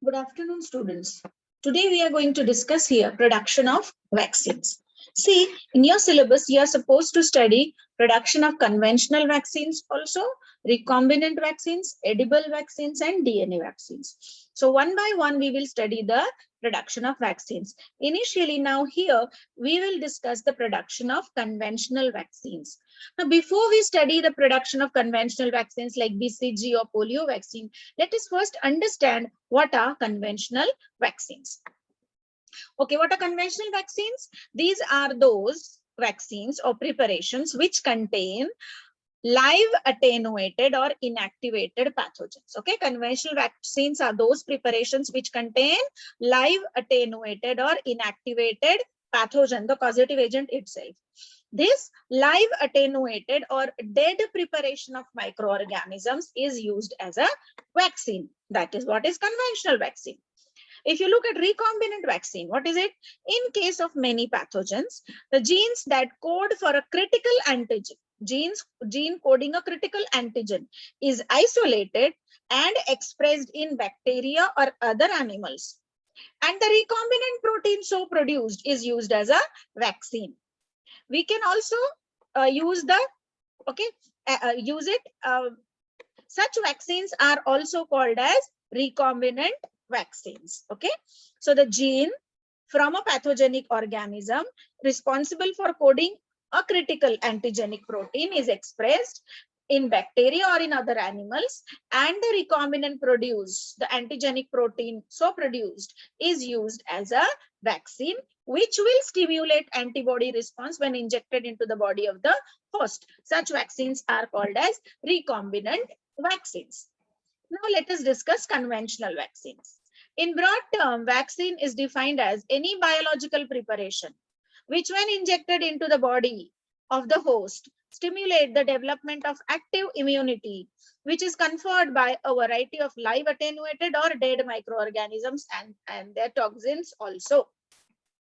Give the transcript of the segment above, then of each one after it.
Good afternoon, students. Today we are going to discuss here production of vaccines. See, in your syllabus, you are supposed to study production of conventional vaccines, also recombinant vaccines, edible vaccines, and DNA vaccines. So one by one, we will study the production of vaccines. Initially, now here, we will discuss the production of conventional vaccines. Now, before we study the production of conventional vaccines like BCG or polio vaccine, let us first understand what are conventional vaccines. Okay, what are conventional vaccines? These are those vaccines or preparations which contain live attenuated or inactivated pathogens. Okay, conventional vaccines are those preparations which contain live attenuated or inactivated pathogen, the causative agent itself. This live attenuated or dead preparation of microorganisms is used as a vaccine. That is what is conventional vaccine. If you look at recombinant vaccine, what is it? In case of many pathogens, the genes that code for a critical antigen, gene coding a critical antigen is isolated and expressed in bacteria or other animals. And the recombinant protein so produced is used as a vaccine. We can also use it. Such vaccines are also called as recombinant vaccines. Okay, so the gene from a pathogenic organism responsible for coding a critical antigenic protein is expressed in bacteria or in other animals, and the recombinant the antigenic protein so produced is used as a vaccine, which will stimulate antibody response when injected into the body of the host. Such vaccines are called as recombinant vaccines. Now let us discuss conventional vaccines. In broad term, vaccine is defined as any biological preparation which, when injected into the body of the host, stimulate the development of active immunity, which is conferred by a variety of live attenuated or dead microorganisms and their toxins also.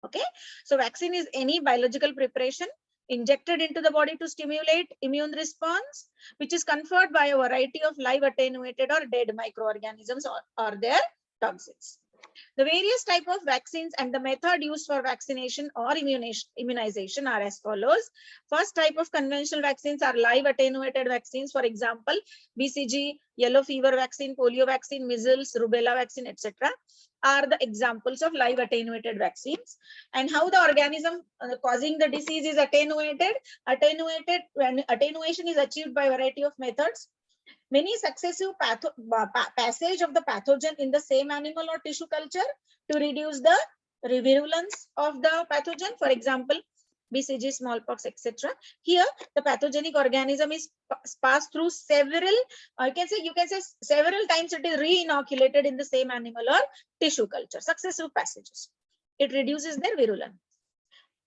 Okay, so vaccine is any biological preparation injected into the body to stimulate immune response, which is conferred by a variety of live attenuated or dead microorganisms or their toxins. The various type of vaccines and the method used for vaccination or immunization are as follows. First type of conventional vaccines are live attenuated vaccines. For example, BCG, yellow fever vaccine, polio vaccine, measles, rubella vaccine, etc. are the examples of live attenuated vaccines. And how the organism causing the disease is attenuated. Attenuation is achieved by a variety of methods. Many successive passage of the pathogen in the same animal or tissue culture to reduce the virulence of the pathogen. For example, BCG, smallpox, etc. Here, the pathogenic organism is passed through several, you can say several times it is re-inoculated in the same animal or tissue culture, successive passages. It reduces their virulence.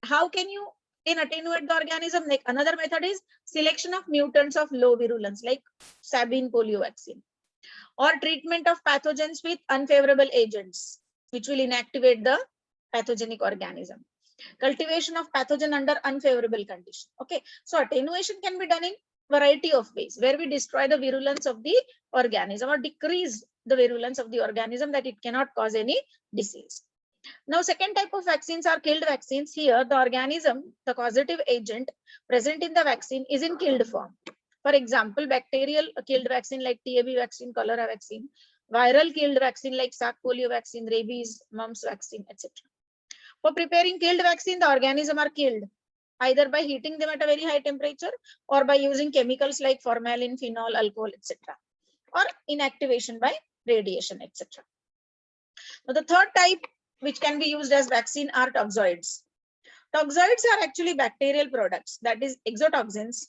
How can you attenuate the organism? Like another method is selection of mutants of low virulence, like Sabin polio vaccine, or treatment of pathogens with unfavorable agents, which will inactivate the pathogenic organism. Cultivation of pathogen under unfavorable condition. Okay, so attenuation can be done in variety of ways, where we destroy the virulence of the organism or decrease the virulence of the organism that it cannot cause any disease. Now, second type of vaccines are killed vaccines. Here, the organism, the causative agent present in the vaccine is in killed form. For example, bacterial killed vaccine like TB vaccine, cholera vaccine, viral killed vaccine like Salk polio vaccine, rabies, mumps vaccine, etc. For preparing killed vaccine, the organism are killed either by heating them at a very high temperature or by using chemicals like formalin, phenol, alcohol, etc. or inactivation by radiation, etc. Now, the third type which can be used as vaccine are toxoids. Toxoids are actually bacterial products, that is exotoxins,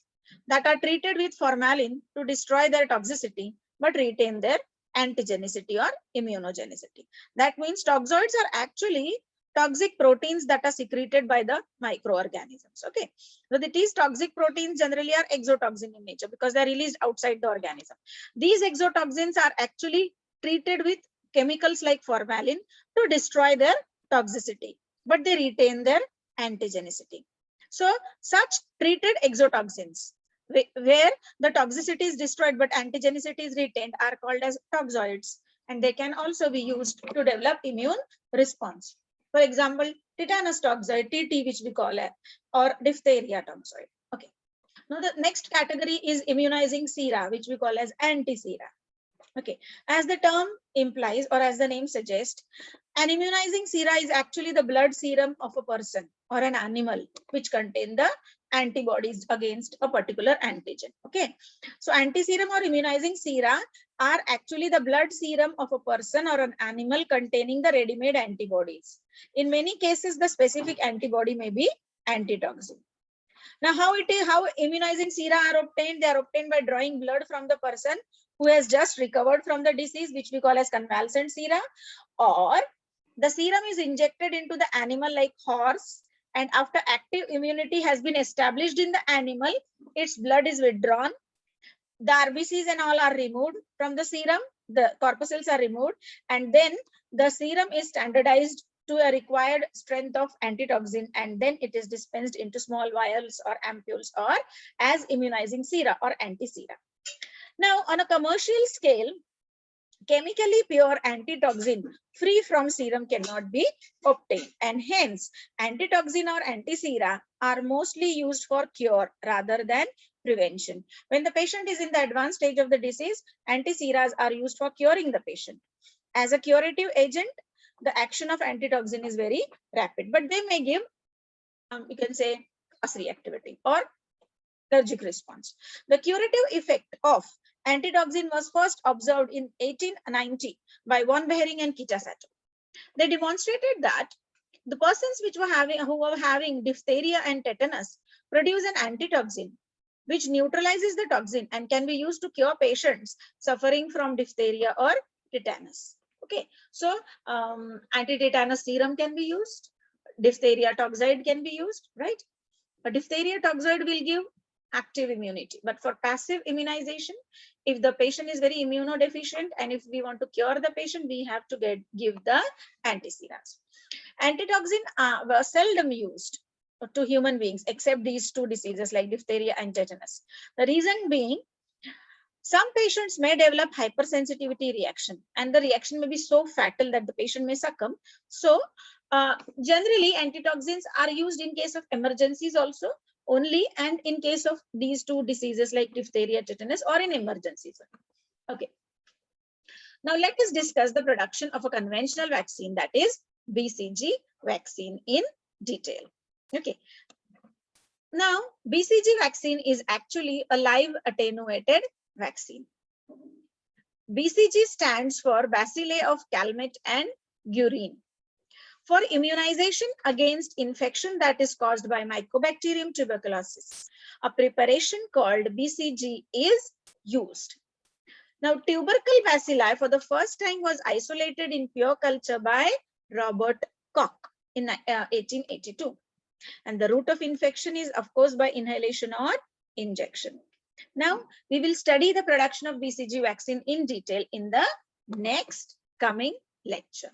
that are treated with formalin to destroy their toxicity but retain their antigenicity or immunogenicity. That means toxoids are actually toxic proteins that are secreted by the microorganisms. Okay, so these toxic proteins generally are exotoxin in nature because they are released outside the organism. These exotoxins are actually treated with chemicals like formalin to destroy their toxicity, but they retain their antigenicity. So such treated exotoxins where the toxicity is destroyed but antigenicity is retained are called as toxoids, and they can also be used to develop immune response. For example, tetanus toxoid, TT, which we call it, or diphtheria toxoid. Okay. Now the next category is immunizing sera, which we call as anti-sera. Okay, as the term implies, or as the name suggests, an immunizing sera is actually the blood serum of a person or an animal which contain the antibodies against a particular antigen. Okay, so anti-serum or immunizing sera are actually the blood serum of a person or an animal containing the ready-made antibodies. In many cases, the specific antibody may be antitoxin. Now, how immunizing sera are obtained? They are obtained by drawing blood from the person who has just recovered from the disease, which we call as convalescent sera, or the serum is injected into the animal like horse, and after active immunity has been established in the animal, its blood is withdrawn. The RBCs and all are removed from the serum, the corpuscles are removed, and then the serum is standardized to a required strength of antitoxin, and then it is dispensed into small vials or ampules or as immunizing sera or anti-sera. Now, on a commercial scale, chemically pure antitoxin free from serum cannot be obtained, and hence antitoxin or anti-sera are mostly used for cure rather than prevention. When the patient is in the advanced stage of the disease, anti-seras are used for curing the patient. As a curative agent, the action of antitoxin is very rapid, but they may give, you can say, cross reactivity or allergic response. The curative effect of antitoxin was first observed in 1890 by von Behring and Kitasato. They demonstrated that the persons who were having diphtheria and tetanus produce an antitoxin which neutralizes the toxin and can be used to cure patients suffering from diphtheria or tetanus. Okay, so anti-tetanus serum can be used, diphtheria toxoid can be used, right? A diphtheria toxoid will give active immunity, but for passive immunization, if the patient is very immunodeficient and if we want to cure the patient, we have to give the anti-seras. Antitoxin were seldom used to human beings except these two diseases like diphtheria and tetanus. The reason being, some patients may develop hypersensitivity reaction, and the reaction may be so fatal that the patient may succumb. So generally antitoxins are used in case of emergencies also only, and in case of these two diseases like diphtheria, tetanus, or in emergencies. Okay. Now let us discuss the production of a conventional vaccine, that is BCG vaccine, in detail. Okay. Now BCG vaccine is actually a live attenuated vaccine. BCG stands for Bacilli of Calmette and Guerin. For immunization against infection that is caused by Mycobacterium tuberculosis, a preparation called BCG is used. Now, tubercle bacilli for the first time was isolated in pure culture by Robert Koch in 1882. And the route of infection is, of course, by inhalation or injection. Now, we will study the production of BCG vaccine in detail in the next coming lecture.